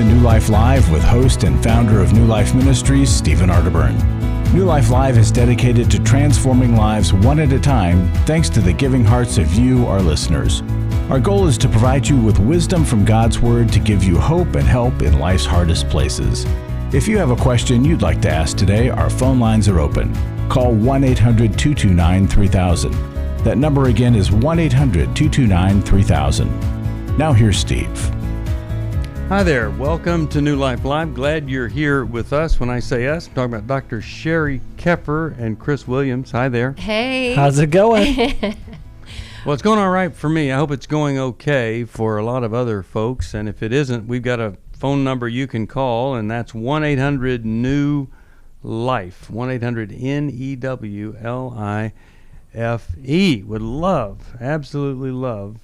to New Life Live with host and founder of New Life Ministries, Stephen Arterburn. New Life Live is dedicated to transforming lives one at a time thanks to the giving hearts of you, our listeners. Our goal is to provide you with wisdom from God's Word to give you hope and help in life's hardest places. If you have a question you'd like to ask today, our phone lines are open. Call 1-800-229-3000. That number again is 1-800-229-3000. Now here's Steve. Hi there. Welcome to New Life Live. Glad you're here with us. When I say us, I'm talking about Dr. Sheri Keffer and Chris Williams. Hi there. Hey. How's it going? Well, it's going all right for me. I hope it's going okay for a lot of other folks. And if it isn't, we've got a phone number you can call, and that's 1-800-NEW-LIFE, 1-800-NEWLIFE. Would love, absolutely love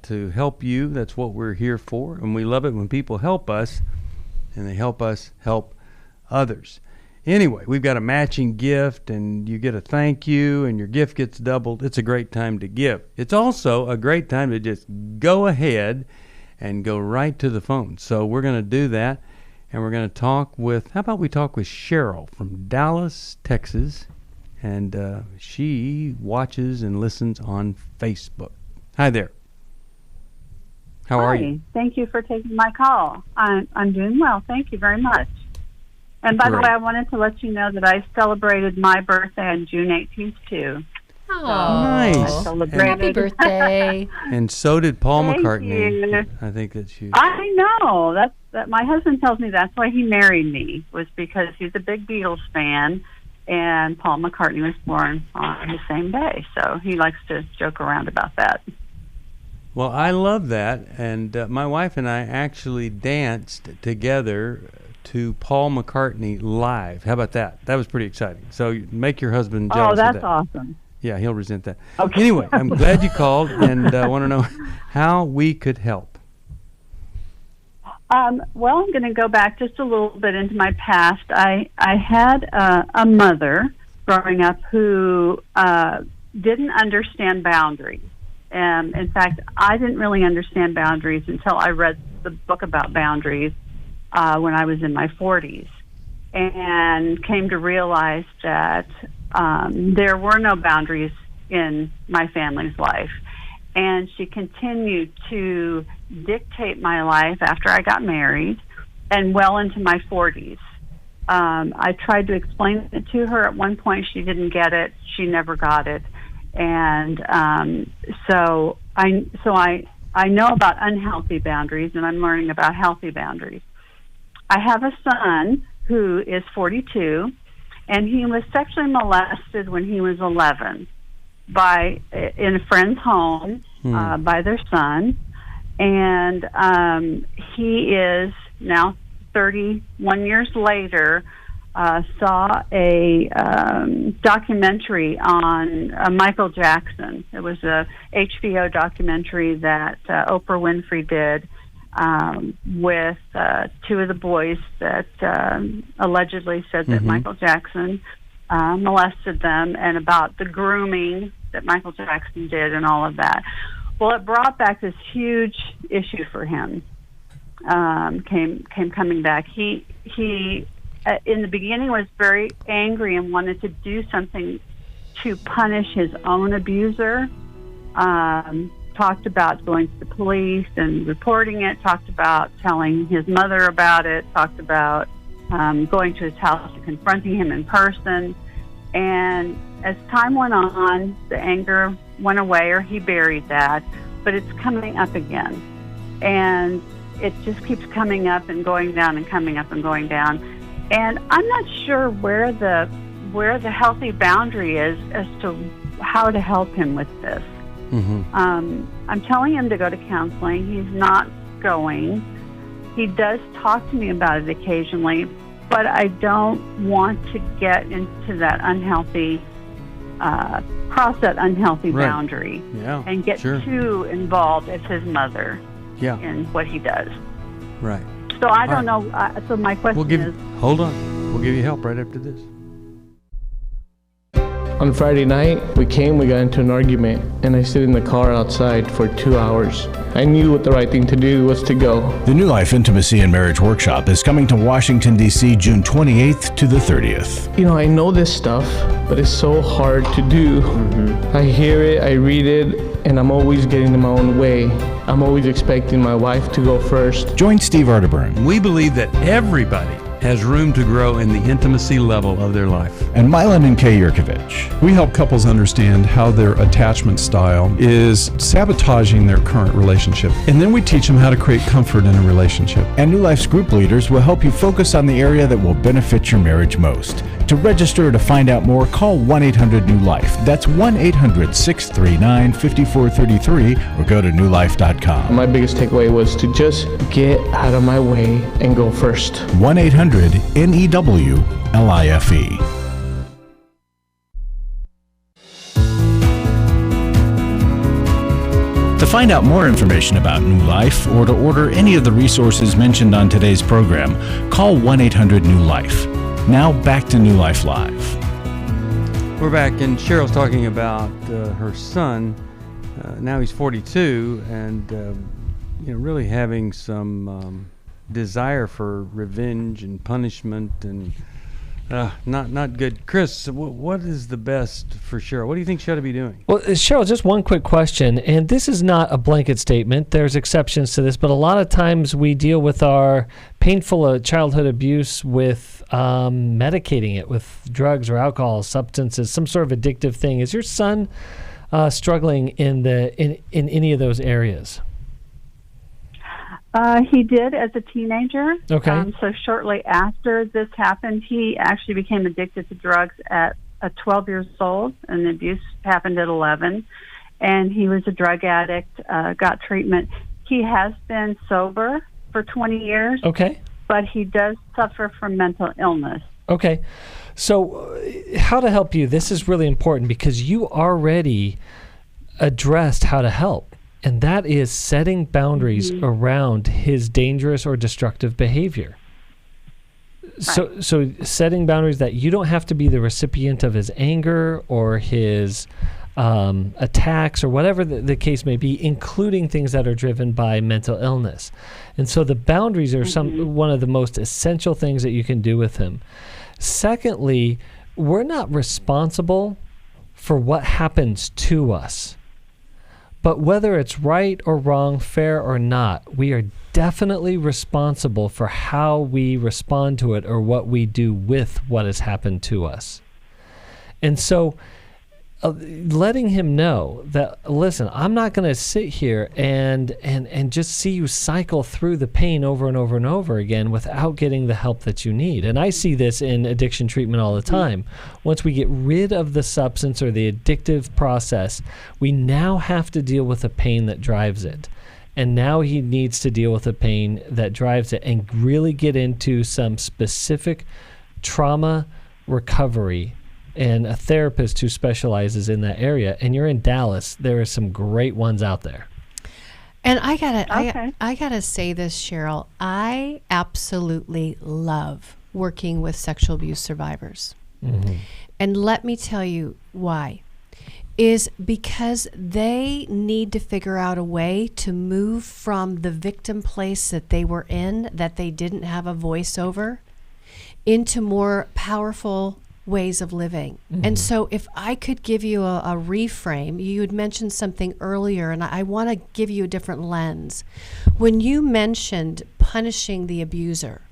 to help you. That's what we're here for, and we love it when people help us, and they help us help others. Anyway, we've got a matching gift, and you get a thank you, and your gift gets doubled. It's a great time to give. It's also a great time to just go ahead and go right to the phone. So we're going to do that, and we're going to talk with, how about we talk with Cheryl from Dallas, Texas, and she watches and listens on Facebook. Hi there. How are you? Thank you for taking my call. I'm doing well. Thank you very much. And by the way, I wanted to let you know that I celebrated my birthday on June 18th, too. Oh, nice. I celebrated. Happy birthday. And so did Paul Thank McCartney. you. I think that's huge. I know. That my husband tells me that's why he married me, was because he's a big Beatles fan, and Paul McCartney was born on the same day. So he likes to joke around about that. Well, I love that, and my wife and I actually danced together to Paul McCartney live. How about that? That was pretty exciting. So make your husband jealous. Oh, that's of that. awesome. Yeah, he'll resent that. Okay. Anyway, I'm glad you called, and want to know how we could help. Well, I'm going to go back just a little bit into my past. I had a mother growing up who didn't understand boundaries. In fact, I didn't really understand boundaries until I read the book about boundaries when I was in my 40s, and came to realize that there were no boundaries in my family's life. And she continued to dictate my life after I got married and well into my 40s. I tried to explain it to her. At one point, she didn't get it. She never got it. And so I know about unhealthy boundaries, and I'm learning about healthy boundaries. I have a son who is 42, and he was sexually molested when he was 11 in a friend's home by their son, and he is now 31 years later. Saw a documentary on Michael Jackson. It was a HBO documentary that Oprah Winfrey did with two of the boys that allegedly said that Michael Jackson molested them, and about the grooming that Michael Jackson did and all of that. Well, it brought back this huge issue for him. Coming back. He in the beginning was very angry and wanted to do something to punish his own abuser. Talked about going to the police and reporting it, talked about telling his mother about it, talked about going to his house and confronting him in person. And as time went on, the anger went away, or he buried that, but it's coming up again. And it just keeps coming up and going down and coming up and going down. And I'm not sure where the healthy boundary is as to how to help him with this. I'm telling him to go to counseling. He's not going. He does talk to me about it occasionally, but I don't want to get into that unhealthy, cross that unhealthy boundary and get too involved as his mother in what he does. Right. So I don't know. So my question is... Hold on. We'll give you help right after this. On Friday night, we got into an argument, and I stayed in the car outside for 2 hours. I knew what the right thing to do was to go. The New Life Intimacy and Marriage Workshop is coming to Washington, D.C. June 28th to the 30th. I know this stuff, but it's so hard to do. I hear it, I read it, and I'm always getting in my own way. I'm always expecting my wife to go first. Join Steve Arterburn. We believe that everybody has room to grow in the intimacy level of their life. And Milan and Kay Yurkovich. We help couples understand how their attachment style is sabotaging their current relationship. And then we teach them how to create comfort in a relationship. And New Life's group leaders will help you focus on the area that will benefit your marriage most. To register or to find out more, call 1-800-NEW-LIFE. That's 1-800-639-5433 or go to newlife.com. My biggest takeaway was to just get out of my way and go first. 1-800-NEWLIFE. To find out more information about New Life or to order any of the resources mentioned on today's program, call 1-800-NEW-LIFE. Now back to New Life Live. We're back, and Cheryl's talking about her son. Now he's 42, and really having some desire for revenge and punishment, and not good. Chris, what is the best for Cheryl? What do you think she ought to be doing? Well, Cheryl, just one quick question, and this is not a blanket statement. There's exceptions to this, but a lot of times we deal with our painful childhood abuse with medicating it with drugs or alcohol, substances, some sort of addictive thing. Is your son struggling in any of those areas? He did as a teenager. Okay. So shortly after this happened, he actually became addicted to drugs at 12 years old, and the abuse happened at 11. And he was a drug addict, got treatment. He has been sober for 20 years. Okay. But he does suffer from mental illness. Okay. So how to help you? This is really important because you already addressed how to help. And that is setting boundaries around his dangerous or destructive behavior. Right. So setting boundaries that you don't have to be the recipient of his anger or his attacks or whatever the case may be, including things that are driven by mental illness. And so the boundaries are one of the most essential things that you can do with him. Secondly, we're not responsible for what happens to us. But whether it's right or wrong, fair or not, we are definitely responsible for how we respond to it or what we do with what has happened to us. And so letting him know that, listen, I'm not going to sit here and just see you cycle through the pain over and over and over again without getting the help that you need. And I see this in addiction treatment all the time. Once we get rid of the substance or the addictive process, we now have to deal with the pain that drives it. And now he needs to deal with the pain that drives it and really get into some specific trauma recovery and a therapist who specializes in that area. And you're in Dallas. There are some great ones out there. And I gotta say this, Cheryl. I absolutely love working with sexual abuse survivors. Mm-hmm. And let me tell you why. Is because they need to figure out a way to move from the victim place that they were in, that they didn't have a voice over, into more powerful ways of living. Mm-hmm. And so if I could give you a reframe, you had mentioned something earlier, and I want to give you a different lens. When you mentioned punishing the abuser,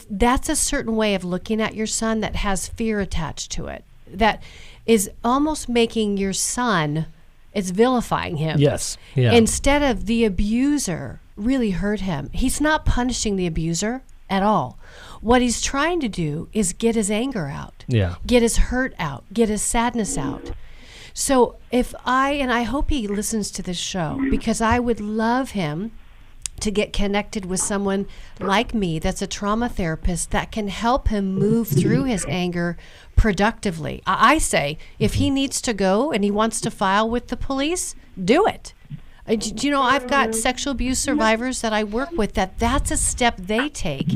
that's a certain way of looking at your son that has fear attached to it, that is almost making your son, it's vilifying him. Yes. Yeah. Instead of the abuser really hurt him. He's not punishing the abuser at all. What he's trying to do is get his anger out, get his hurt out, get his sadness out. So I hope he listens to this show, because I would love him to get connected with someone like me that's a trauma therapist that can help him move through his anger productively. I say, if he needs to go and he wants to file with the police, do it. Do you know, I've got sexual abuse survivors that I work with that's a step they take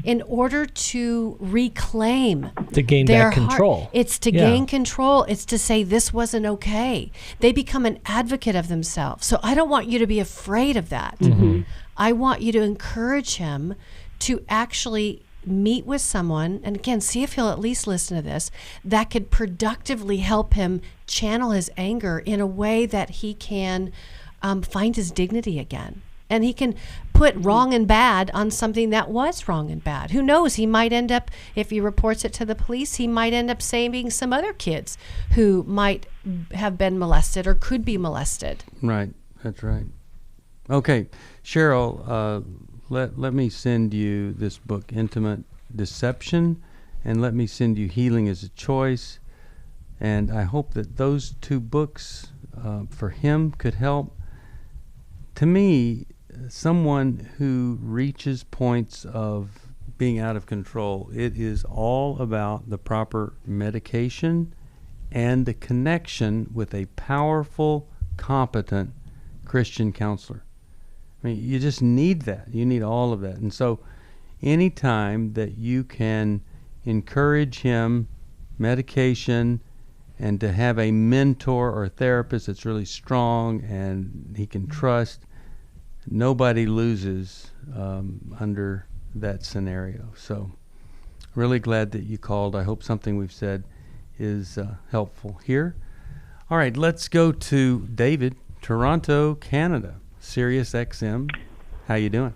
in order to reclaim to gain their back control. Heart. It's to gain control. It's to say this wasn't okay. They become an advocate of themselves. So I don't want you to be afraid of that. Mm-hmm. I want you to encourage him to actually meet with someone, and again, see if he'll at least listen to this, that could productively help him channel his anger in a way that he can find his dignity again. And he can put wrong and bad on something that was wrong and bad. Who knows? He might end up, if he reports it to the police, he might end up saving some other kids who might have been molested or could be molested. Right. That's right. Okay. Cheryl, let me send you this book, Intimate Deception, and let me send you Healing is a Choice. And I hope that those two books for him could help. To me, someone who reaches points of being out of control, it is all about the proper medication and the connection with a powerful, competent Christian counselor. I mean, you just need that. You need all of that. And so anytime that you can encourage him, medication, and to have a mentor or a therapist that's really strong and he can trust, nobody loses under that scenario. So really glad that you called. I hope something we've said is helpful here. All right, let's go to David, Toronto, Canada, Sirius XM. How you doing?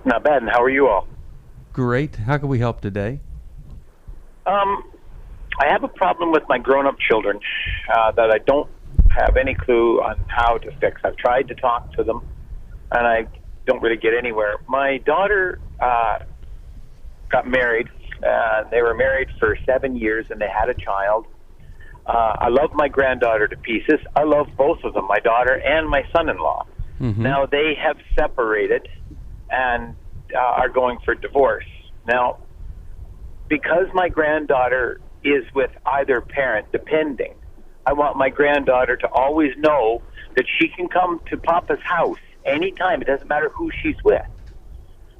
Not bad. And how are you all? Great. How can we help today? I have a problem with my grown-up children that I don't have any clue on how to fix. I've tried to talk to them, and I don't really get anywhere. My daughter got married. They were married for 7 years, and they had a child. I love my granddaughter to pieces. I love both of them, my daughter and my son-in-law. Mm-hmm. Now, they have separated and are going for divorce. Now, because my granddaughter is with either parent, depending, I want my granddaughter to always know that she can come to Papa's house anytime. It doesn't matter who she's with.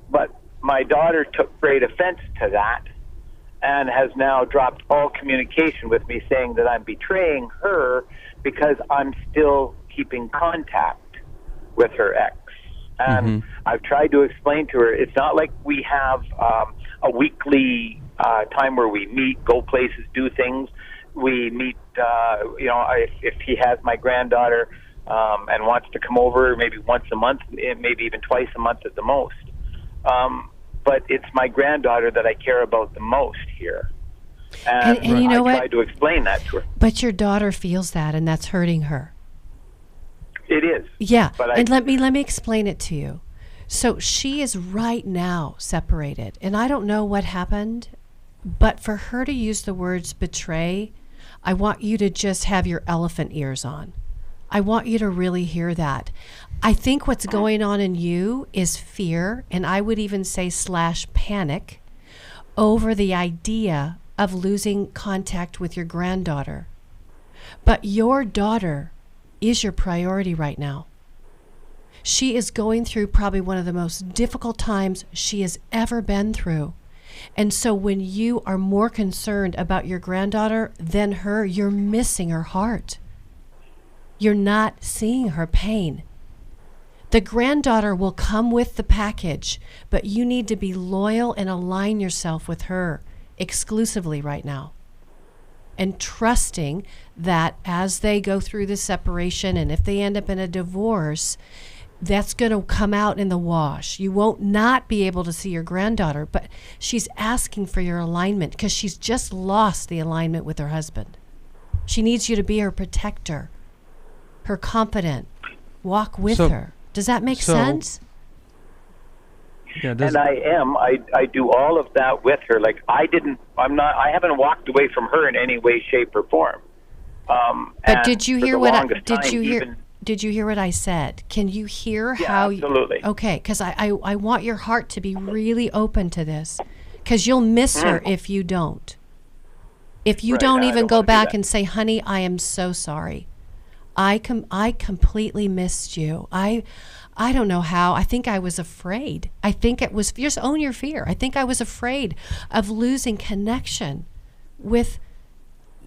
But my daughter took great offense to that and has now dropped all communication with me, saying that I'm betraying her because I'm still keeping contact with her ex. And I've tried to explain to her, it's not like we have a weekly time where we meet, go places, do things. We meet, if he has my granddaughter and wants to come over maybe once a month, maybe even twice a month at the most. But it's my granddaughter that I care about the most here. And you know I tried to explain that to her. But your daughter feels that, and that's hurting her. It is. Yeah, and let me explain it to you. So she is right now separated, and I don't know what happened, but for her to use the words betray, I want you to just have your elephant ears on. I want you to really hear that. I think what's going on in you is fear, and I would even say /panic, over the idea of losing contact with your granddaughter. But your daughter is your priority right now. She is going through probably one of the most difficult times she has ever been through. And so when you are more concerned about your granddaughter than her, you're missing her heart. You're not seeing her pain. The granddaughter will come with the package, but you need to be loyal and align yourself with her exclusively right now. And trusting that as they go through the separation, and if they end up in a divorce, that's going to come out in the wash. You won't not be able to see your granddaughter, but she's asking for your alignment because she's just lost the alignment with her husband. She needs you to be her protector, her confidant. Walk with her. Does that make sense? Yeah, and I am. I do all of that with her. Like I haven't walked away from her in any way, shape, or form. But did you hear Did you hear what I said? Can you hear how? Absolutely. Okay, because I want your heart to be really open to this, because you'll miss her if you don't. If you don't even go back and say, "Honey, I am so sorry. I completely missed you. I don't know how. I think I was afraid. I think it was, just own your fear. I think I was afraid of losing connection with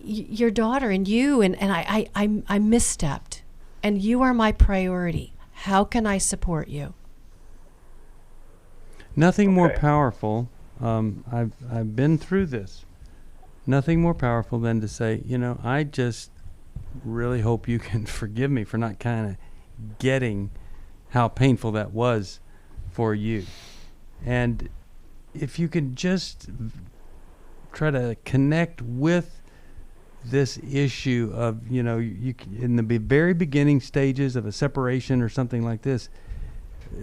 your daughter and you, and I misstepped. And you are my priority. How can I support you? Nothing more powerful. I've been through this. Nothing more powerful than to say, I just really hope you can forgive me for not kind of getting how painful that was for you. And if you can just try to connect with this issue of, you in the very beginning stages of a separation or something like this,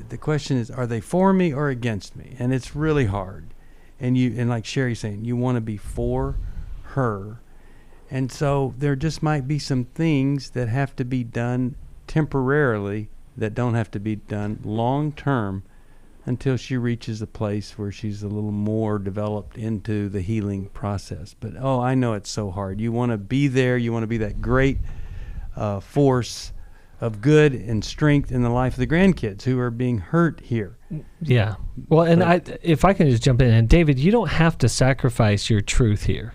the question is, are they for me or against me? And it's really hard. And like Sheri's saying, you want to be for her. And so there just might be some things that have to be done temporarily that don't have to be done long term until she reaches a place where she's a little more developed into the healing process. But, I know it's so hard. You want to be there. You want to be that great force of good and strength in the life of the grandkids who are being hurt here. Yeah. Well, and if I can just jump in, and David, you don't have to sacrifice your truth here,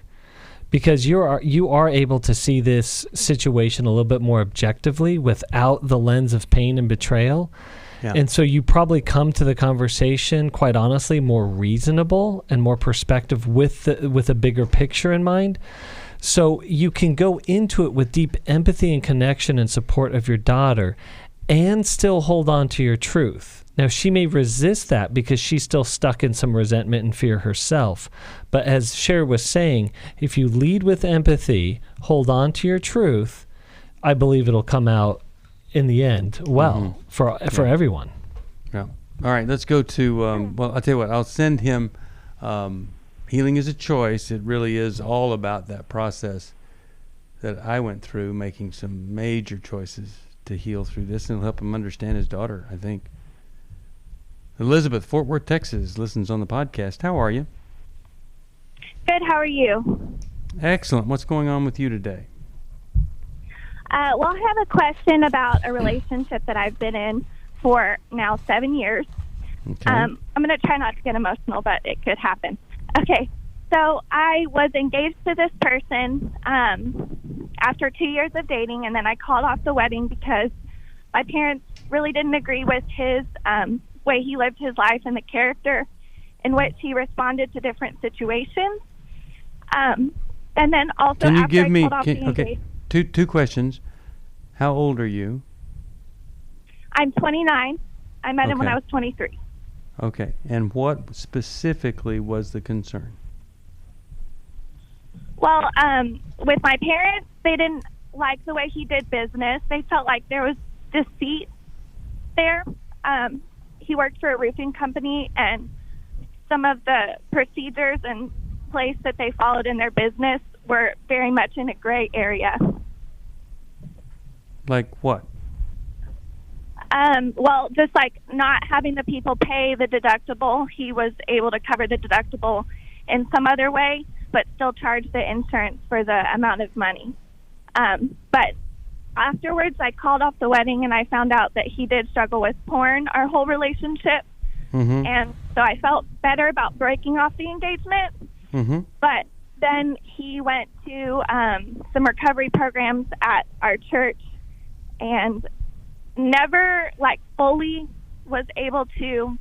because you are able to see this situation a little bit more objectively without the lens of pain and betrayal. Yeah. And so you probably come to the conversation, quite honestly, more reasonable and more perspective with a bigger picture in mind. So you can go into it with deep empathy and connection and support of your daughter and still hold on to your truth. Now, she may resist that because she's still stuck in some resentment and fear herself. But as Sheri was saying, if you lead with empathy, hold on to your truth, I believe it'll come out in the end well for everyone. Yeah. All right, let's go to, I'll tell you what, I'll send him... Healing is a choice. It really is all about that process that I went through, making some major choices to heal through this, and it'll help him understand his daughter, I think. Elizabeth, Fort Worth, Texas, listens on the podcast. How are you? Good. How are you? Excellent. What's going on with you today? Well, I have a question about a relationship that I've been in for now 7 years. Okay. I'm going to try not to get emotional, but it could happen. Okay, so I was engaged to this person after 2 years of dating, and then I called off the wedding because my parents really didn't agree with his way he lived his life and the character in which he responded to different situations. And then also, can you after give I me called off the engagement, two questions? How old are you? I'm 29. I met him when I was 23. Okay, and what specifically was the concern? Well, with my parents, they didn't like the way he did business. They felt like there was deceit there. He worked for a roofing company, and some of the procedures and place that they followed in their business were very much in a gray area. Like what? Well, just like not having the people pay the deductible. He was able to cover the deductible in some other way, but still charge the insurance for the amount of money. But afterwards, I called off the wedding, and I found out that he did struggle with porn our whole relationship. Mm-hmm. And so I felt better about breaking off the engagement. Mm-hmm. But then he went to some recovery programs at our church and never fully was able to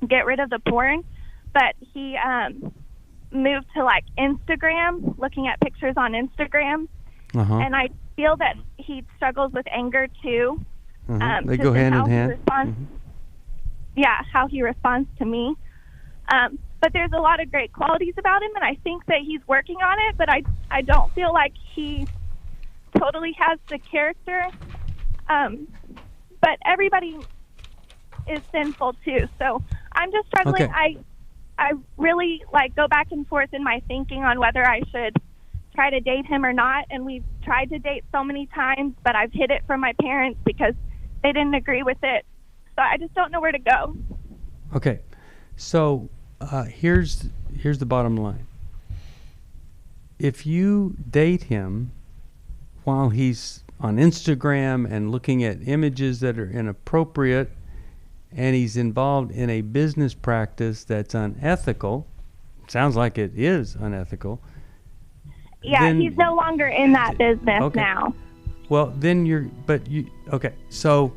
get rid of the porn, but he moved to Instagram, looking at pictures on Instagram. Uh-huh. And I feel that he struggles with anger too. Uh-huh. They go hand in hand. Yeah, how he responds to me. But there's a lot of great qualities about him, and I think that he's working on it, but I don't feel like he totally has the character. But everybody is sinful too, so I'm just struggling. Okay. I really go back and forth in my thinking on whether I should try to date him or not, and we've tried to date so many times, but I've hid it from my parents because they didn't agree with it. So I just don't know where to go. Okay, so here's the bottom line. If you date him while he's on Instagram and looking at images that are inappropriate, and he's involved in a business practice that's unethical, sounds like it is unethical. Yeah, he's no longer in that business now. Well, then so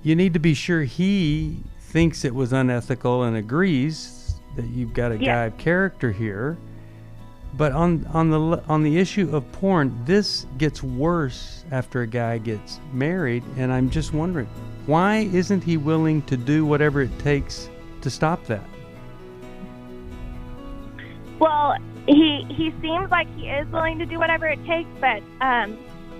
you need to be sure he thinks it was unethical and agrees that you've got a guy of character here. But on the issue of porn, this gets worse after a guy gets married, and I'm just wondering, why isn't he willing to do whatever it takes to stop that? Well, he seems like he is willing to do whatever it takes, but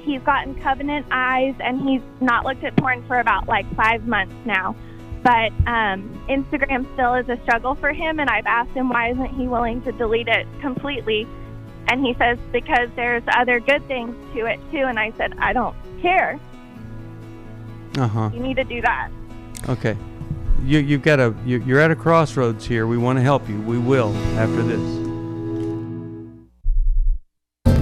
he's gotten covenant eyes, and he's not looked at porn for about 5 months now. But Instagram still is a struggle for him, and I've asked him why isn't he willing to delete it completely, and he says because there's other good things to it too. And I said, I don't care. You need to do that. Okay, you're at a crossroads here. We want to help you. We will after this.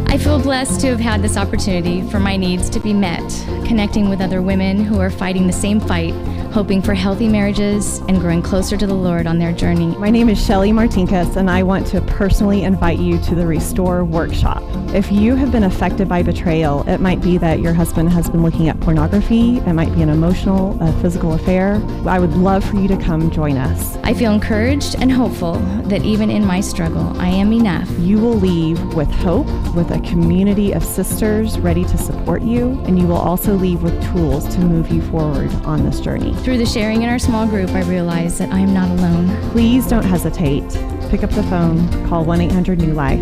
I feel blessed to have had this opportunity for my needs to be met, connecting with other women who are fighting the same fight, hoping for healthy marriages and growing closer to the Lord on their journey. My name is Sheri Martinkus, and I want to personally invite you to the Restore Workshop. If you have been affected by betrayal, it might be that your husband has been looking at pornography, it might be an emotional, physical affair. I would love for you to come join us. I feel encouraged and hopeful that even in my struggle, I am enough. You will leave with hope, with a community of sisters ready to support you, and you will also leave with tools to move you forward on this journey. Through the sharing in our small group, I realize that I am not alone. Please don't hesitate. Pick up the phone, call 1-800-NEW-LIFE.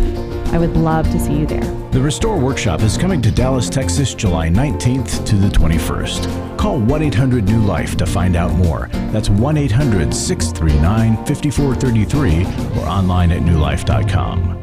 I would love to see you there. The Restore Workshop is coming to Dallas, Texas, July 19th to the 21st. Call 1-800-NEW-LIFE to find out more. That's 1-800-639-5433 or online at newlife.com.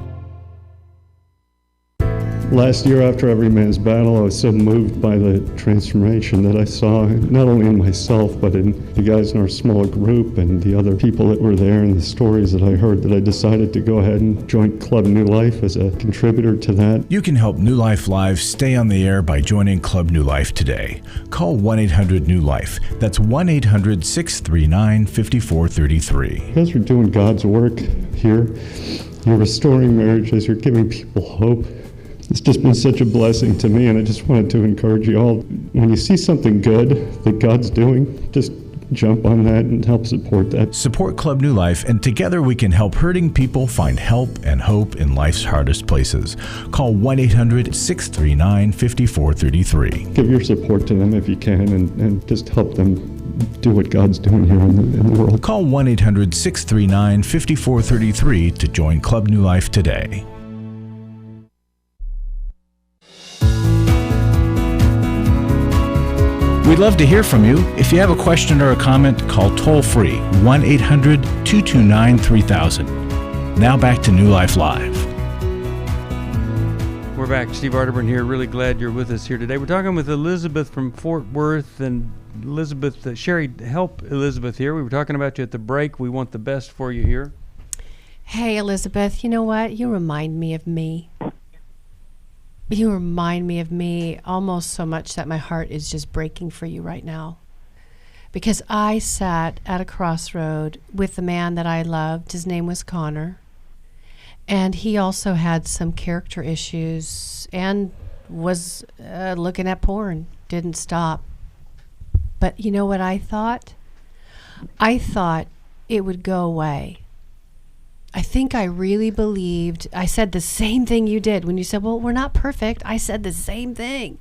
Last year, after Every Man's Battle, I was so moved by the transformation that I saw, not only in myself, but in the guys in our small group and the other people that were there and the stories that I heard, that I decided to go ahead and join Club New Life as a contributor to that. You can help New Life Live stay on the air by joining Club New Life today. Call 1-800-NEW-LIFE. That's 1-800-639-5433. You guys are doing God's work here. You're restoring marriages. You're giving people hope. It's just been such a blessing to me, and I just wanted to encourage you all. When you see something good that God's doing, just jump on that and help support that. Support Club New Life, and together we can help hurting people find help and hope in life's hardest places. Call 1-800-639-5433. Give your support to them if you can, and just help them do what God's doing here in the world. Call 1-800-639-5433 to join Club New Life today. We'd love to hear from you. If you have a question or a comment, call toll-free 1-800-229-3000. Now back to New Life Live. We're back. Steve Arterburn here. Really glad you're with us here today. We're talking with Elizabeth from Fort Worth. And Elizabeth, Sheri, help Elizabeth here. We were talking about you at the break. We want the best for you here. Hey, Elizabeth, you know what? You remind me of me. You remind me of me almost so much that my heart is just breaking for you right now. Because I sat at a crossroad with the man that I loved. His name was Connor. And he also had some character issues and was looking at porn. Didn't stop. But you know what I thought? I thought it would go away. I think I really believed, I said the same thing you did when you said, well, we're not perfect. I said the same thing.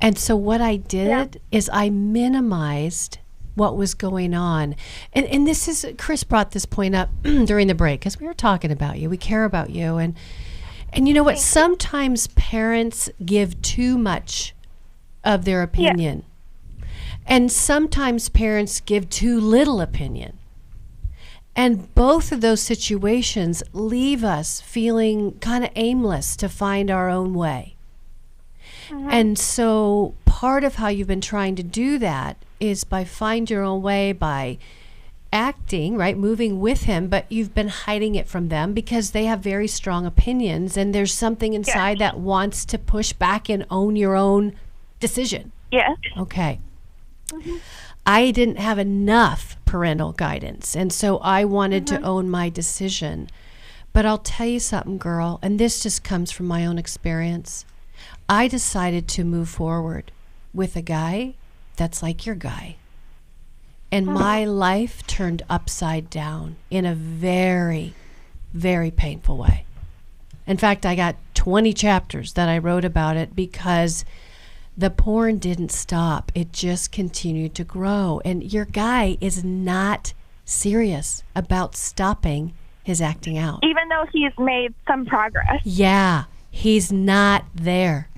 And so what I did is I minimized what was going on. And this is, Chris brought this point up during the break because we were talking about you. We care about you. And you know what? Sometimes parents give too much of their opinion. And sometimes parents give too little opinion. And both of those situations leave us feeling kind of aimless to find our own way. And so part of how you've been trying to do that is by find your own way, by acting, right, moving with him, but you've been hiding it from them because they have very strong opinions, and there's something inside that wants to push back and own your own decision. Yes. Okay. I didn't have enough parental guidance, and so I wanted to own my decision. But I'll tell you something, girl, and this just comes from my own experience. I decided to move forward with a guy that's like your guy. And my life turned upside down in a very, very painful way. In fact, I got 20 chapters that I wrote about it because the porn didn't stop. It just continued to grow. And your guy is not serious about stopping his acting out. Even though he's made some progress. Yeah, he's not there.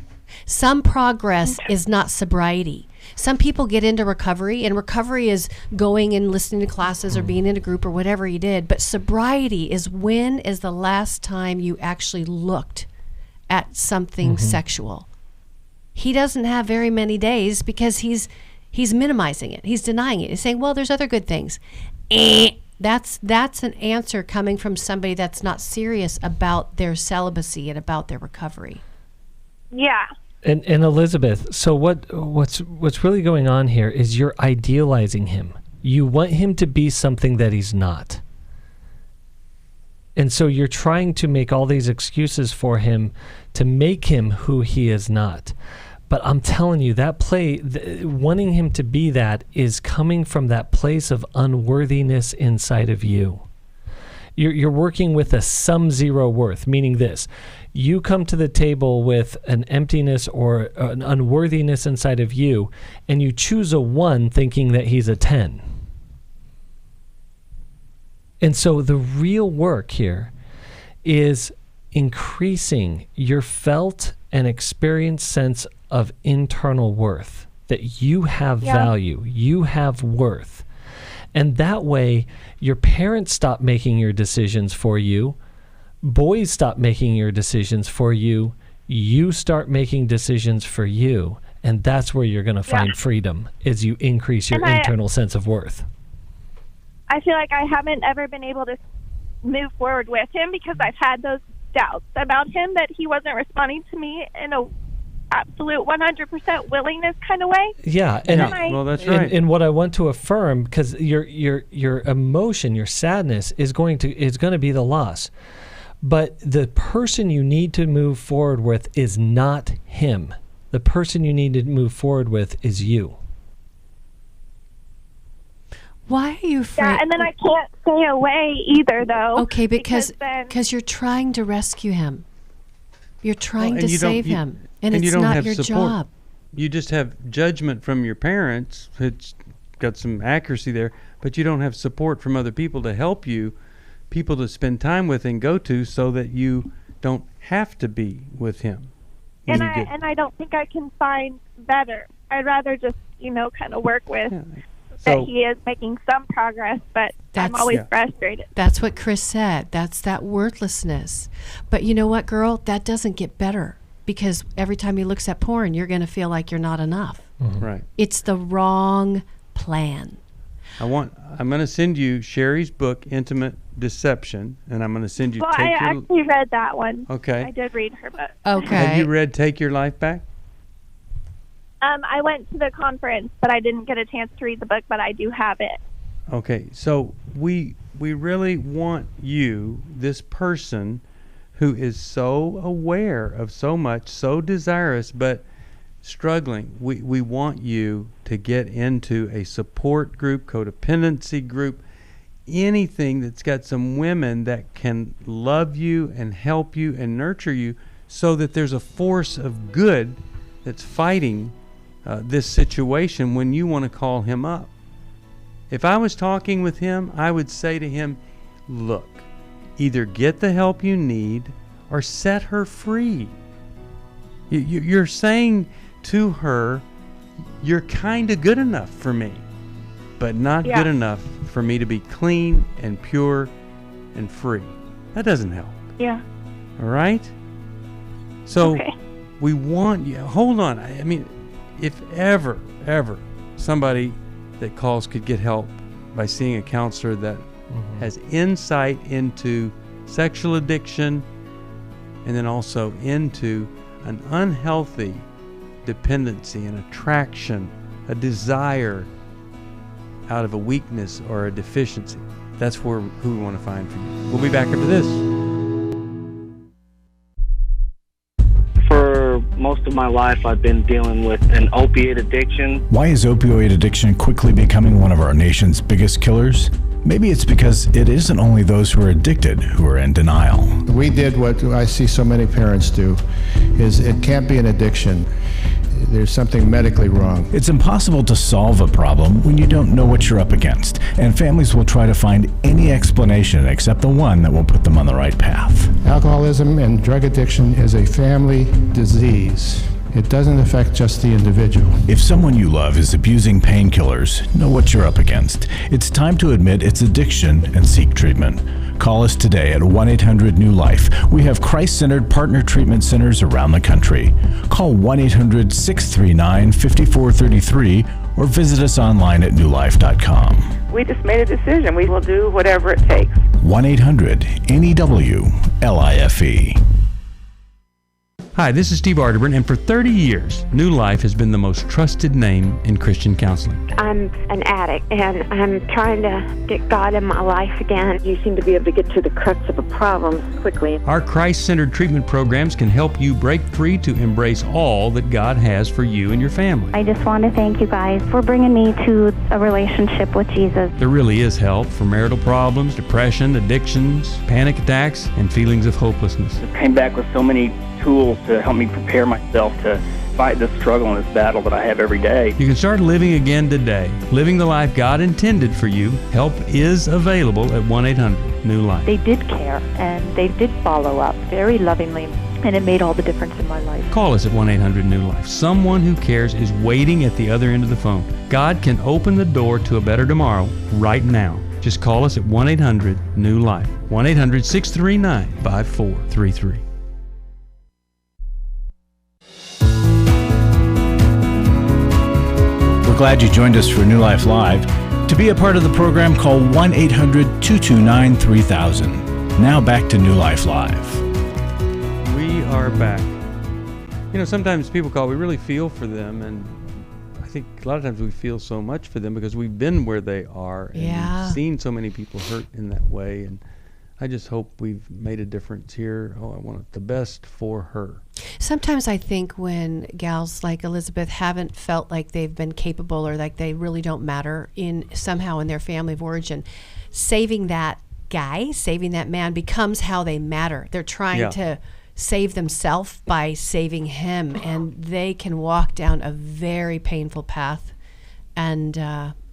Some progress is not sobriety. Some people get into recovery, and recovery is going and listening to classes or being in a group or whatever he did. But sobriety is when is the last time you actually looked at something sexual. He doesn't have very many days because he's minimizing it. He's denying it. He's saying, well, there's other good things. That's an answer coming from somebody that's not serious about their celibacy and about their recovery. Yeah. And Elizabeth, so what's really going on here is you're idealizing him. You want him to be something that he's not. And so you're trying to make all these excuses for him to make him who he is not. But I'm telling you, that wanting him to be that is coming from that place of unworthiness inside of you. You're working with a sum zero worth, meaning this. You come to the table with an emptiness or an unworthiness inside of you, and you choose a 1 thinking that he's a 10. And so the real work here is increasing your felt and experienced sense of internal worth, that you have value, you have worth. And that way, your parents stop making your decisions for you, boys stop making your decisions for you, you start making decisions for you, and that's where you're going to find freedom, as you increase your internal sense of worth. I feel like I haven't ever been able to move forward with him because I've had those doubts about him, that he wasn't responding to me in a absolute 100% willingness kind of way. Yeah, and well, that's right. And what I want to affirm, because your emotion, your sadness is going to be the loss, but the person you need to move forward with is not him. The person you need to move forward with is you. Why are you afraid? Yeah, and then I can't stay away either, though. Okay, because you're trying to rescue him. You're trying to save him, and it's not your job. You just have judgment from your parents. It's got some accuracy there, but you don't have support from other people to help you, people to spend time with and go to, so that you don't have to be with him. And I don't think I can find better. I'd rather just, kind of work with that he is making some progress, but I'm always frustrated. That's what Chris said. That's that worthlessness. But you know what, girl? That doesn't get better, because every time he looks at porn, you're going to feel like you're not enough. Mm-hmm. Right. It's the wrong plan. I'm going to send you Sheri's book, Intimate Deception, and I'm going to send you. Well, I actually read that one. Okay. I did read her book. Okay. Have you read Take Your Life Back? I went to the conference, but I didn't get a chance to read the book, but I do have it. Okay, so we really want you, this person who is so aware of so much, so desirous, but struggling. We want you to get into a support group, codependency group, anything that's got some women that can love you and help you and nurture you, so that there's a force of good that's fighting this situation when you want to call him up. If I was talking with him, I would say to him, look, either get the help you need or set her free. You're saying to her, you're kind of good enough for me, but not good enough for me to be clean and pure and free. That doesn't help. Yeah. All right? So we want you. Hold on. If ever somebody that calls could get help by seeing a counselor that has insight into sexual addiction and then also into an unhealthy dependency, an attraction, a desire out of a weakness or a deficiency. That's who we want to find for you. We'll be back after this. For most of my life, I've been dealing with an opiate addiction. Why is opioid addiction quickly becoming one of our nation's biggest killers? Maybe it's because it isn't only those who are addicted who are in denial. We did what I see so many parents do, is it can't be an addiction. There's something medically wrong. It's impossible to solve a problem when you don't know what you're up against, and families will try to find any explanation except the one that will put them on the right path. Alcoholism and drug addiction is a family disease. It doesn't affect just the individual. If someone you love is abusing painkillers, know what you're up against. It's time to admit it's addiction and seek treatment. Call us today at 1-800-NEW-LIFE. We have Christ-centered partner treatment centers around the country. Call 1-800-639-5433 or visit us online at newlife.com. We just made a decision. We will do whatever it takes. 1-800-NEW-LIFE. Hi, this is Steve Arterburn, and for 30 years, New Life has been the most trusted name in Christian counseling. I'm an addict, and I'm trying to get God in my life again. You seem to be able to get to the crux of a problem quickly. Our Christ-centered treatment programs can help you break free to embrace all that God has for you and your family. I just want to thank you guys for bringing me to a relationship with Jesus. There really is help for marital problems, depression, addictions, panic attacks, and feelings of hopelessness. I came back with so many tools to help me prepare myself to fight this struggle and this battle that I have every day. You can start living again today, living the life God intended for you. Help is available at 1-800-NEW-LIFE. They did care, and they did follow up very lovingly, and it made all the difference in my life. Call us at 1-800-NEW-LIFE. Someone who cares is waiting at the other end of the phone. God can open the door to a better tomorrow right now. Just call us at 1-800-NEW-LIFE. 1-800-639-5433. Glad you joined us for New Life Live. To be a part of the program, call 1-800-229-3000. Now back to New Life Live. We are back. You know, sometimes people call, we really feel for them, and I think a lot of times we feel so much for them because we've been where they are, and we've seen so many people hurt in that way, and I just hope we've made a difference here. Oh, I want the best for her. Sometimes I think when gals like Elizabeth haven't felt like they've been capable or like they really don't matter somehow in their family of origin, saving that guy, saving that man becomes how they matter. They're trying to save themselves by saving him, and they can walk down a very painful path and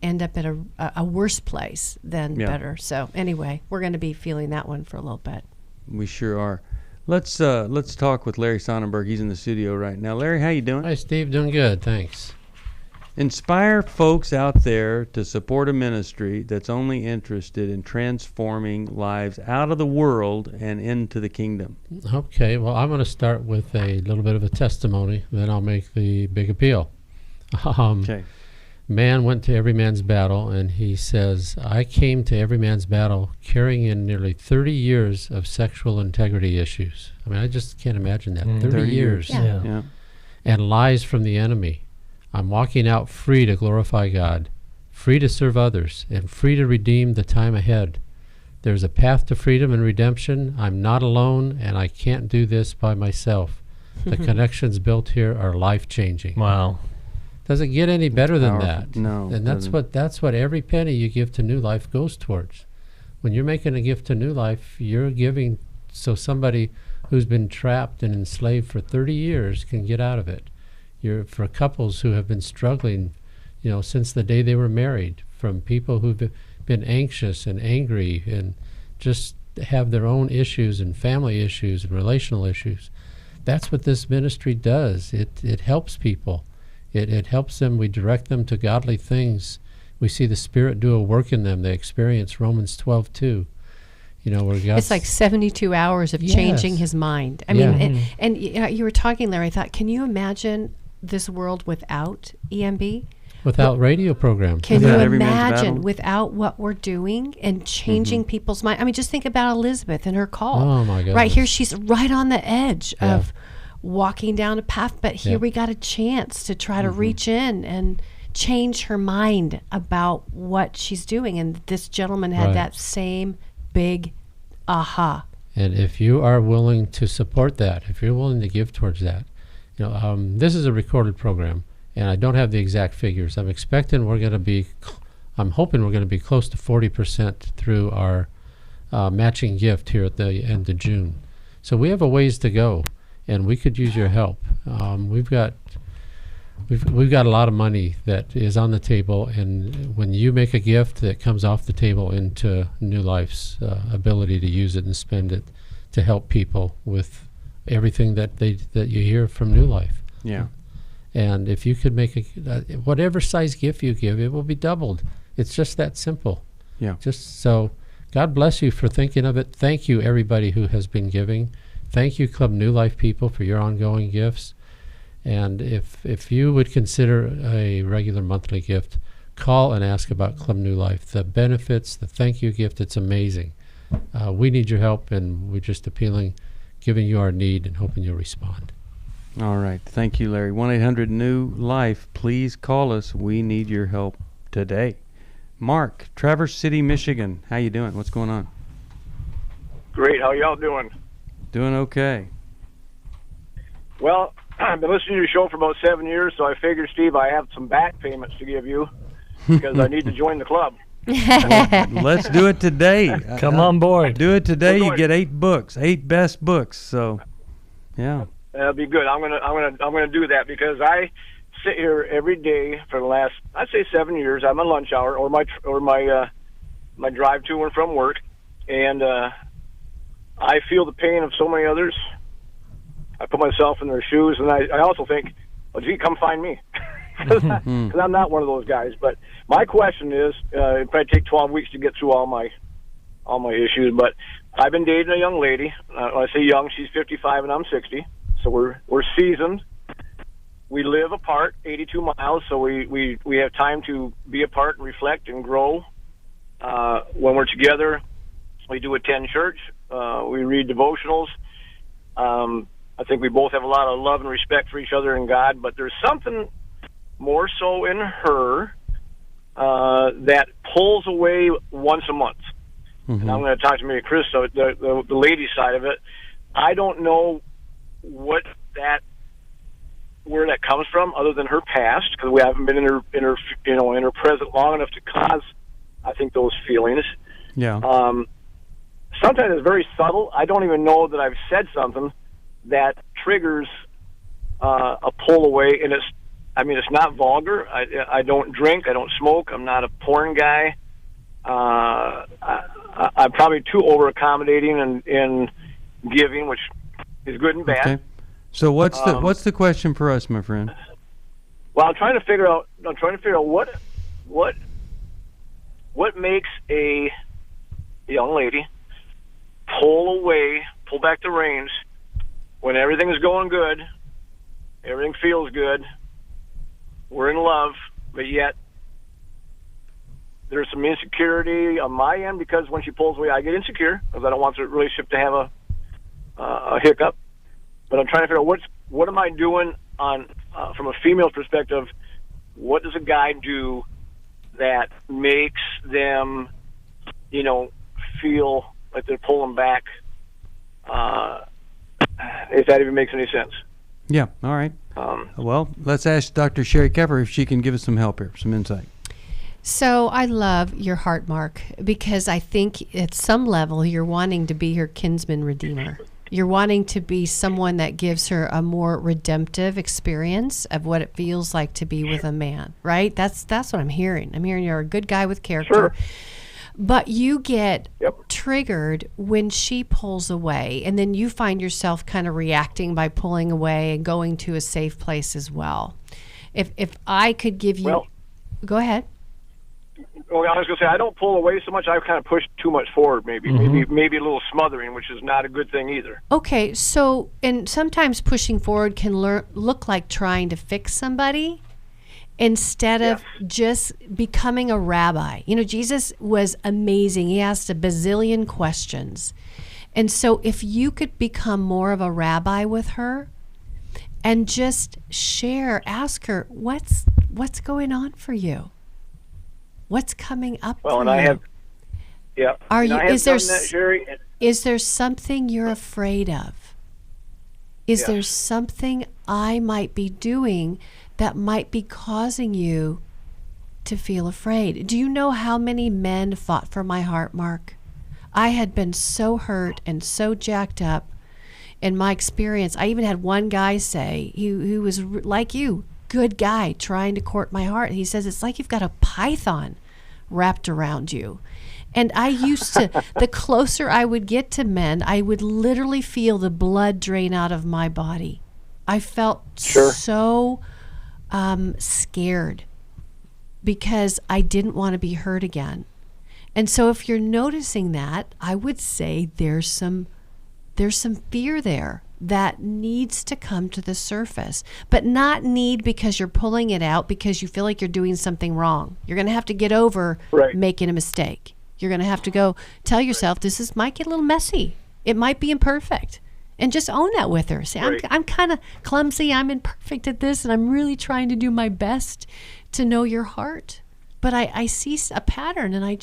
end up at a worse place than better. So anyway, we're going to be feeling that one for a little bit. We sure are. Let's talk with Larry Sonnenberg. He's in the studio right now. Larry, how you doing? Hi, Steve. Doing good, thanks. Inspire folks out there to support a ministry that's only interested in transforming lives out of the world and into the kingdom. Okay, well, I'm going to start with a little bit of a testimony, then I'll make the big appeal. Okay. Man went to Every Man's Battle, and he says, I came to Every Man's Battle carrying in nearly 30 years of sexual integrity issues. I mean, I just can't imagine that. 30 years. Yeah. And lies from the enemy. I'm walking out free to glorify God, free to serve others, and free to redeem the time ahead. There's a path to freedom and redemption. I'm not alone, and I can't do this by myself. The connections built here are life-changing. Wow. Does it get any better than that? No. And that's what every penny you give to New Life goes towards. When you're making a gift to New Life, you're giving so somebody who's been trapped and enslaved for 30 years can get out of it. You're for couples who have been struggling, since the day they were married, from people who've been anxious and angry and just have their own issues and family issues and relational issues. That's what this ministry does. It helps people. It helps them. We direct them to godly things. We see the Spirit do a work in them. They experience Romans 12:2. Where God's it's like 72 hours of changing his mind. I mean, and you were talking, Larry. I thought, can you imagine this world without EMB? Without radio programs. Can you Every Man's imagine Battle. without what we're doing and changing people's mind? I mean, just think about Elizabeth and her call. Oh, my goodness. Right here, she's right on the edge Yeah. of walking down a path, but here Yeah. we got a chance to try to reach in and change her mind about what she's doing. And this gentleman had Right. that same big aha. And if you are willing to support that, if you're willing to give towards that, this is a recorded program, and I don't have the exact figures. I'm hoping we're going to be close to 40% through our matching gift here at the end of June. So we have a ways to go, and we could use your help. We've got a lot of money that is on the table, and when you make a gift, that comes off the table into New Life's ability to use it and spend it to help people with everything that you hear from New Life. Yeah. And if you could make whatever size gift you give, it will be doubled. It's just that simple. Yeah. Just so, God bless you for thinking of it. Thank you, everybody who has been giving. Thank you, Club New Life people, for your ongoing gifts. And if you would consider a regular monthly gift, call and ask about Club New Life. The benefits, the thank you gift, it's amazing. We need your help, and we're just giving you our need and hoping you'll respond. All right. Thank you, Larry. 1-800-NEW-LIFE. Please call us. We need your help today. Mark, Traverse City, Michigan. How you doing? What's going on? Great. How y'all doing? Doing okay. Well, I've been listening to your show for about 7 years, so I figured, Steve, I have some back payments to give you because I need to join the club. Let's do it today. Come on board. Do it today. You get 8 books, 8 best books. So, yeah. That'll be good. I'm gonna do that because I sit here every day for the last, I'd say 7 years. I'm on lunch hour or my drive to and from work, and I feel the pain of so many others. I put myself in their shoes, and I also think, well, gee, come find me. Because I'm not one of those guys. But my question is, it'd probably take 12 weeks to get through all my issues. But I've been dating a young lady. When I say young, she's 55 and I'm 60. So we're seasoned. We live apart, 82 miles. So we have time to be apart and reflect and grow. When we're together, we do attend church. We read devotionals. I think we both have a lot of love and respect for each other and God. But there's something more so in her that pulls away once a month. And I'm going to talk to Mary Chris, so the lady side of it. I don't know where that comes from, other than her past, because we haven't been in her present long enough to cause, I think, those feelings. Yeah. Sometimes it's very subtle. I don't even know that I've said something that triggers a pull away, and it's not vulgar. I don't drink. I don't smoke. I'm not a porn guy. I'm probably too over accommodating in giving, which is good and bad. Okay. So what's the question for us, my friend? Well, I'm trying to figure out what makes a young lady pull back the reins when everything is going good, everything feels good, we're in love, but yet there's some insecurity on my end, because when she pulls away, I get insecure because I don't want the relationship to have a hiccup. But I'm trying to figure out what am I doing on from a female perspective. What does a guy do that makes them, feel like they're pulling back? If that even makes any sense. Yeah. All right. Well, let's ask Dr. Sheri Keffer if she can give us some help here, some insight. So I love your heart, Mark, because I think at some level you're wanting to be her kinsman redeemer. You're wanting to be someone that gives her a more redemptive experience of what it feels like to be with a man, right? That's what I'm hearing. I'm hearing you're a good guy with character. Sure. But you get triggered when she pulls away, and then you find yourself kind of reacting by pulling away and going to a safe place as well. If I could give you... go ahead. Well, I was going to say, I don't pull away so much. I've kind of pushed too much forward, maybe. Maybe a little smothering, which is not a good thing either. Okay, so, and sometimes pushing forward can look like trying to fix somebody. instead of just becoming a rabbi. You know, Jesus was amazing. He asked a bazillion questions. And so if you could become more of a rabbi with her and just share, ask her, what's going on for you? What's coming up for you? Well, and I have, Are and you, I have is there done that, Sheri. is there something you're afraid of? Is there something I might be doing that might be causing you to feel afraid? Do you know how many men fought for my heart, Mark? I had been so hurt and so jacked up in my experience. I even had one guy say, he was like you, good guy, trying to court my heart. He says, it's like you've got a python wrapped around you. And I used to, the closer I would get to men, I would literally feel the blood drain out of my body. I felt so scared because I didn't want to be hurt again. And so if you're noticing that, I would say there's some fear there that needs to come to the surface, but not need because you're pulling it out because you feel like you're doing something wrong. You're going to have to get over making a mistake. You're going to have to go tell yourself, this might get a little messy. It might be imperfect. And just own that with her. Say, I'm kind of clumsy. I'm imperfect at this, and I'm really trying to do my best to know your heart. But I see a pattern, and I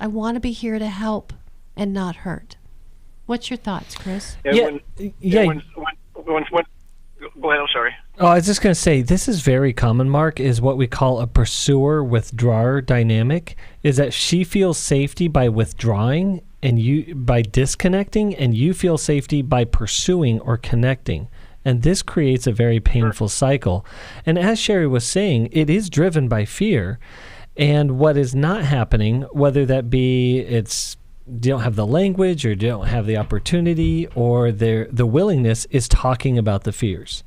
want to be here to help and not hurt. What's your thoughts, Chris? When, go ahead, I'm sorry. Oh, I was just going to say, this is very common, Mark, is what we call a pursuer-withdrawer dynamic, is that she feels safety by withdrawing and you by disconnecting, and you feel safety by pursuing or connecting. And this creates a very painful cycle. And as Sheri was saying, it is driven by fear. And what is not happening, whether that be you don't have the language or you don't have the opportunity or the willingness, is talking about the fears.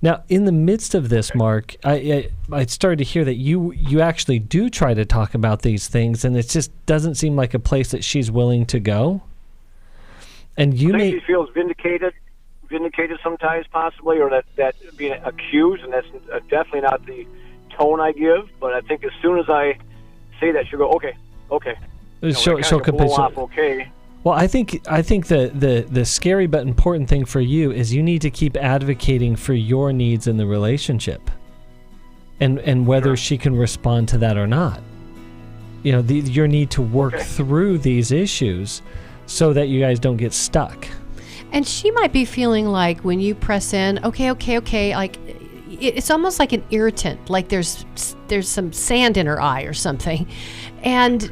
Now, in the midst of this, Mark, I started to hear that you actually do try to talk about these things, and it just doesn't seem like a place that she's willing to go. And I think she feels vindicated sometimes, possibly, or that being accused, and that's definitely not the tone I give. But I think as soon as I say that, she'll go, okay. She'll capitulate. Okay. Well, I think the scary but important thing for you is you need to keep advocating for your needs in the relationship, and whether she can respond to that or not. You know, your need to work through these issues so that you guys don't get stuck. And she might be feeling like when you press in, okay, like it's almost like an irritant, like there's some sand in her eye or something. And,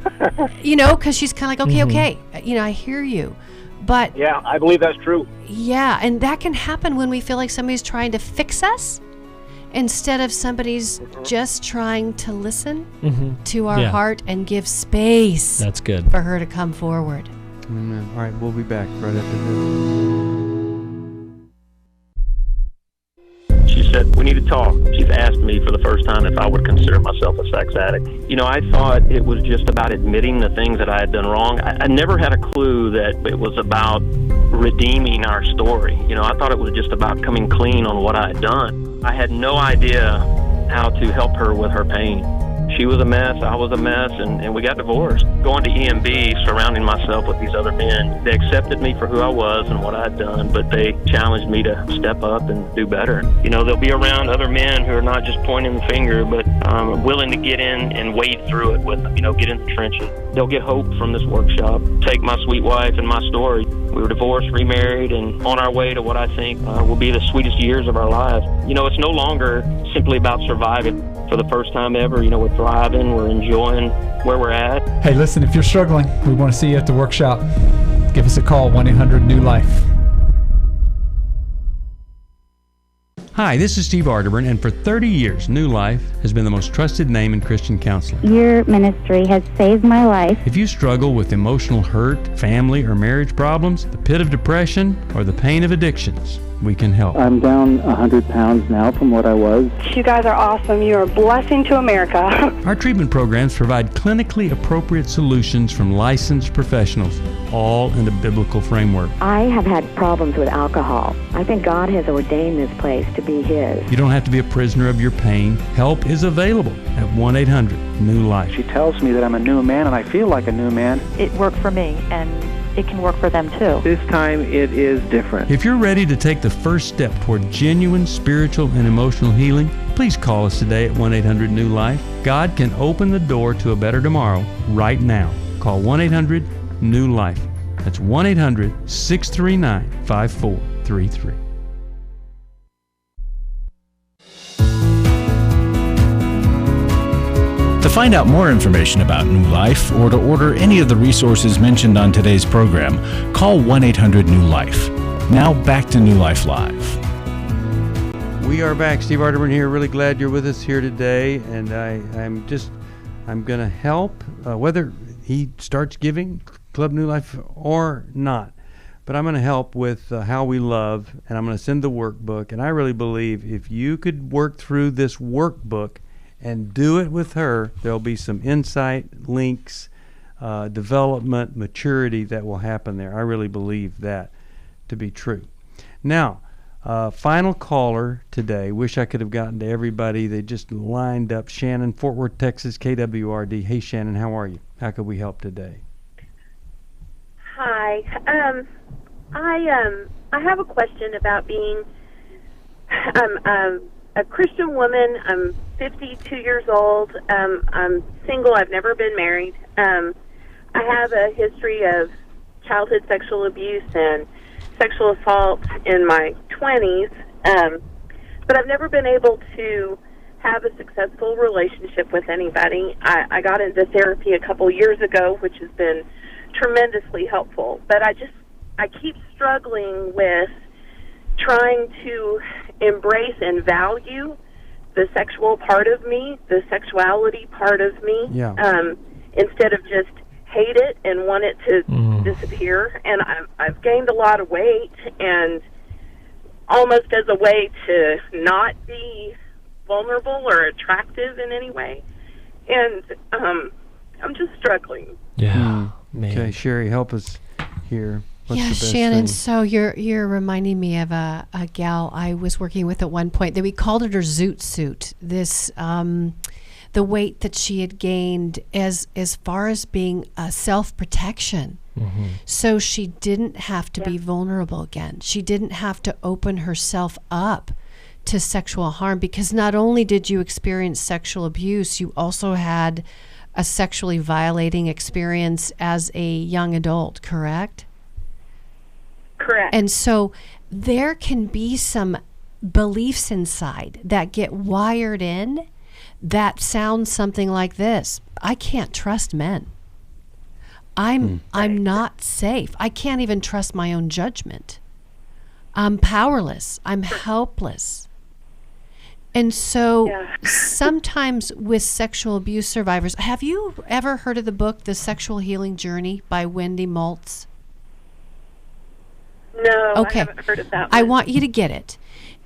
because she's kind of like, okay, I hear you. But yeah, I believe that's true. Yeah, and that can happen when we feel like somebody's trying to fix us instead of somebody's just trying to listen to our heart and give space. That's good. For her to come forward. Amen. All right, we'll be back right after this. She said, we need to talk. She's asked me for the first time if I would consider myself a sex addict. I thought it was just about admitting the things that I had done wrong. I never had a clue that it was about redeeming our story. I thought it was just about coming clean on what I had done. I had no idea how to help her with her pain. She was a mess, I was a mess, and we got divorced. Going to EMB, surrounding myself with these other men, they accepted me for who I was and what I had done, but they challenged me to step up and do better. They'll be around other men who are not just pointing the finger, but willing to get in and wade through it with them, get in the trenches. They'll get hope from this workshop. Take my sweet wife and my story. We were divorced, remarried, and on our way to what I think will be the sweetest years of our lives. It's no longer simply about surviving. For the first time ever, we're thriving, we're enjoying where we're at. Hey, listen, if you're struggling, we want to see you at the workshop. Give us a call, 1-800-NEW-LIFE. Hi, this is Steve Arterburn, and for 30 years, New Life has been the most trusted name in Christian counseling. Your ministry has saved my life. If you struggle with emotional hurt, family or marriage problems, the pit of depression, or the pain of addictions, we can help. I'm down 100 pounds now from what I was. You guys are awesome. You're a blessing to America. Our treatment programs provide clinically appropriate solutions from licensed professionals, all in a biblical framework. I have had problems with alcohol. I think God has ordained this place to be His. You don't have to be a prisoner of your pain. Help is available at 1-800-NEW-LIFE. She tells me that I'm a new man, and I feel like a new man. It worked for me, and it can work for them too. This time it is different. If you're ready to take the first step toward genuine spiritual and emotional healing, please call us today at 1-800-NEW-LIFE. God can open the door to a better tomorrow right now. Call 1-800-NEW-LIFE. That's 1-800-639-5433. To find out more information about New Life or to order any of the resources mentioned on today's program, call 1-800-NEW-LIFE. Now back to New Life Live. We are back. Steve Arterburn here. Really glad you're with us here today, and I'm going to help whether he starts giving Club New Life or not. But I'm going to help with how we love, and I'm going to send the workbook. And I really believe if you could work through this workbook and do it with her, there'll be some insight, links, development, maturity that will happen there. I really believe that to be true. Now, final caller today. Wish I could have gotten to everybody. They just lined up. Shannon, Fort Worth, Texas, KWRD. Hey, Shannon, how are you? How could we help today? Hi. I have a question about being a Christian woman. I'm 52 years old. I'm single. I've never been married. I have a history of childhood sexual abuse and sexual assault in my 20s, but I've never been able to have a successful relationship with anybody. I got into therapy a couple years ago, which has been tremendously helpful, but I keep struggling with trying to embrace and value the sexual part of me, the sexuality part of me, instead of just hate it and want it to disappear. And I've gained a lot of weight, and almost as a way to not be vulnerable or attractive in any way. And I'm just struggling. Yeah. Okay, Sheri, help us here. What's the best Shannon, thing? so you're reminding me of a gal I was working with at one point that we called it her zoot suit. This the weight that she had gained as far as being a self-protection. Mm-hmm. So she didn't have to be vulnerable again. She didn't have to open herself up to sexual harm, because not only did you experience sexual abuse, you also had a sexually violating experience as a young adult, correct? Correct. And so there can be some beliefs inside that get wired in that sound something like this: I can't trust men. I'm not safe. I can't even trust my own judgment. I'm powerless. I'm helpless. And so sometimes with sexual abuse survivors, have you ever heard of the book The Sexual Healing Journey by Wendy Maltz? No, okay. I haven't heard of that one. I want you to get it.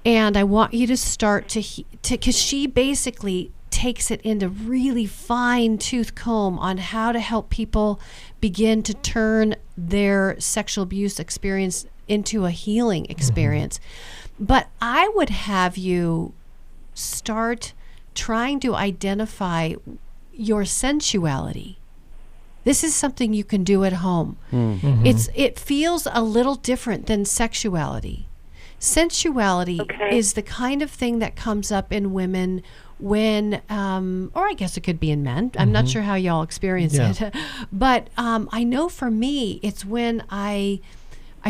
And I want you to start to because she basically takes it into really fine-tooth comb on how to help people begin to turn their sexual abuse experience into a healing experience. Mm-hmm. But I would have you start trying to identify your sensuality. This is something you can do at home. Mm-hmm. It feels a little different than sexuality. Sensuality is the kind of thing that comes up in women when, or I guess it could be in men. I'm not sure how y'all experience it. But I know for me, it's when I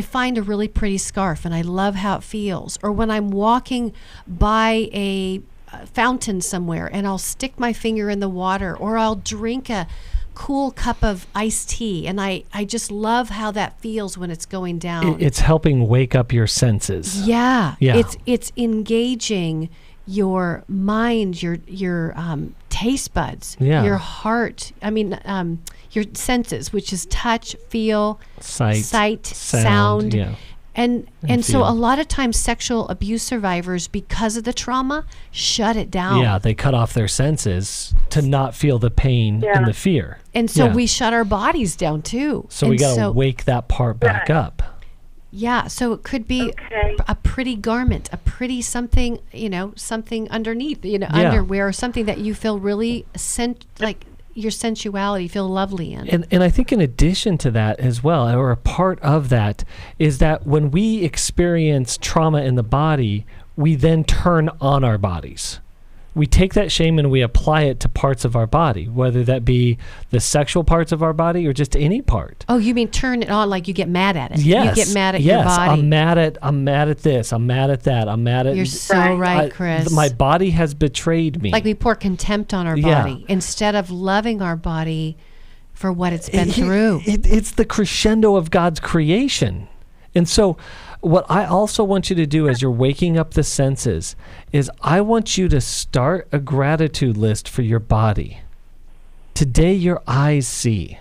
find a really pretty scarf and I love how it feels. Or when I'm walking by a fountain somewhere and I'll stick my finger in the water, or I'll drink a cool cup of iced tea, and I just love how that feels when it's going down. It's helping wake up your senses. Yeah. It's engaging your mind, your taste buds, your heart. I mean, your senses, which is touch, feel, sight, sound. And so a lot of times sexual abuse survivors, because of the trauma, shut it down. Yeah, they cut off their senses to not feel the pain and the fear. And so we shut our bodies down too. So we got to wake that part back up. Yeah, so it could be a pretty garment, a pretty something, something underneath, underwear or something that you feel really like your sensuality, feel lovely in. And I think in addition to that as well, or a part of that, is that when we experience trauma in the body, we then turn on our bodies. We take that shame and we apply it to parts of our body, whether that be the sexual parts of our body or just any part. Oh, you mean turn it on like you get mad at it? Yes. You get mad at your body. I'm mad at this. I'm mad at that. I'm mad at... You're so right, Chris. My body has betrayed me. Like we pour contempt on our body instead of loving our body for what it's been through. It's the crescendo of God's creation. And so what I also want you to do as you're waking up the senses is I want you to start a gratitude list for your body. Today your eyes see,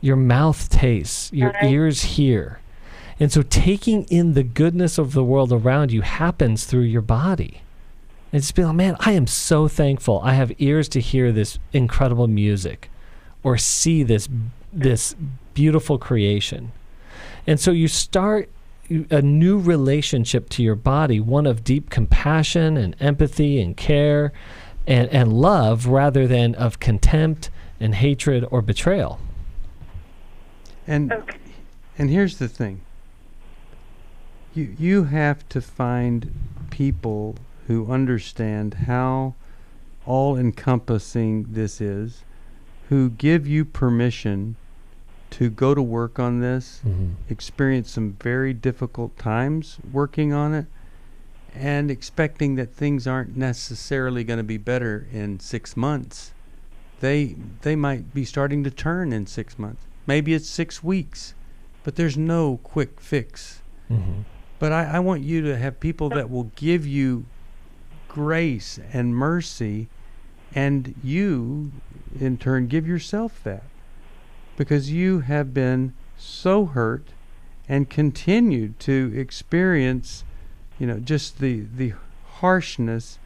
your mouth tastes, your ears hear. And so taking in the goodness of the world around you happens through your body. And just be like, man, I am so thankful. I have ears to hear this incredible music or see this beautiful creation. And so you start a new relationship to your body, one of deep compassion and empathy and care and love rather than of contempt and hatred or betrayal. And here's the thing. You have to find people who understand how all-encompassing this is, who give you permission to go to work on this, experience some very difficult times working on it, and expecting that things aren't necessarily going to be better in 6 months. They might be starting to turn in 6 months. Maybe it's 6 weeks, but there's no quick fix. But I want you to have people that will give you grace and mercy, and you, in turn, give yourself that. Because you have been so hurt and continued to experience, just the harshness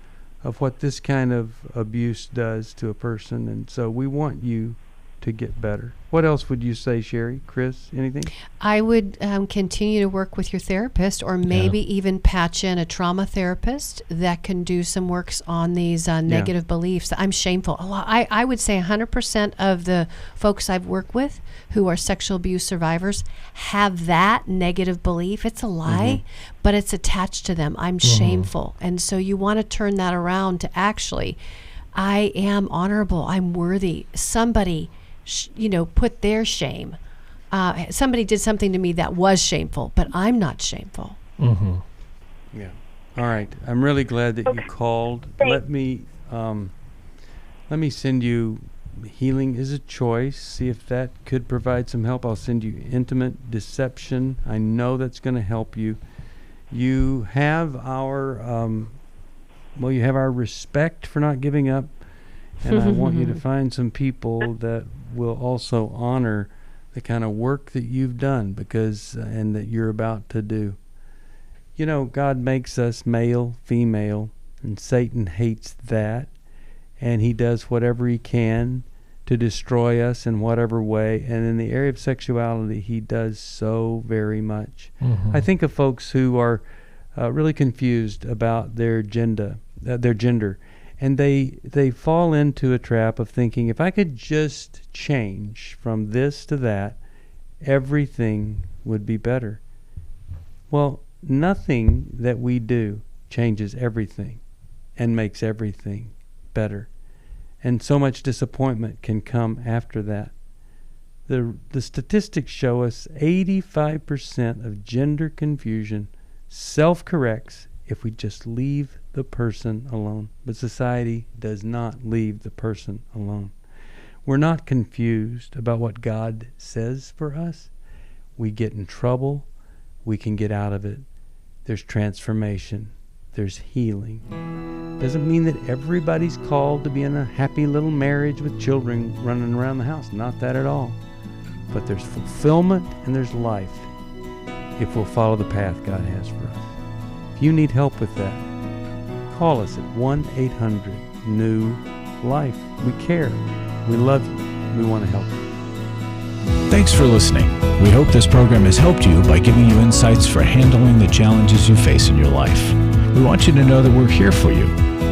of what this kind of abuse does to a person. And so we want you to get better. What else would you say, Sheri? Chris, anything? I would continue to work with your therapist, or maybe even patch in a trauma therapist that can do some works on these negative beliefs. I'm shameful. I would say 100% of the folks I've worked with who are sexual abuse survivors have that negative belief. It's a lie, but it's attached to them. I'm shameful. And so you want to turn that around to actually, I am honorable. I'm worthy. Somebody put their shame. Somebody did something to me that was shameful, but I'm not shameful. Yeah. All right. I'm really glad that you called. Let me send you Healing is a Choice. See if that could provide some help. I'll send you Intimate Deception. I know that's going to help you. You have our you have our respect for not giving up. And I want you to find some people that will also honor the kind of work that you've done and that you're about to do. God makes us male, female, and Satan hates that. And he does whatever he can to destroy us in whatever way. And in the area of sexuality, he does so very much. I think of folks who are really confused about their gender. And they fall into a trap of thinking, if I could just change from this to that, everything would be better. Well, nothing that we do changes everything and makes everything better. And so much disappointment can come after that. The statistics show us 85% of gender confusion self-corrects if we just leave the person alone. But society does not leave the person alone. We're not confused about what God says for us. We get in trouble. We can get out of it. There's transformation. There's healing. Doesn't mean that everybody's called to be in a happy little marriage with children running around the house. Not that at all. But there's fulfillment and there's life if we'll follow the path God has for us. If you need help with that, call us at 1-800-NEW-LIFE. We care. We love you. We want to help you. Thanks for listening. We hope this program has helped you by giving you insights for handling the challenges you face in your life. We want you to know that we're here for you,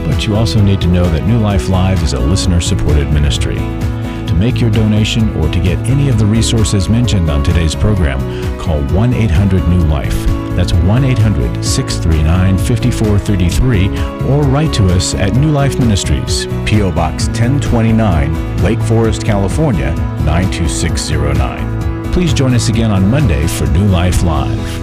but you also need to know that New Life Live is a listener-supported ministry. To make your donation or to get any of the resources mentioned on today's program, call 1-800-NEW-LIFE. That's 1-800-639-5433, or write to us at New Life Ministries, P.O. Box 1029, Lake Forest, California, 92609. Please join us again on Monday for New Life Live.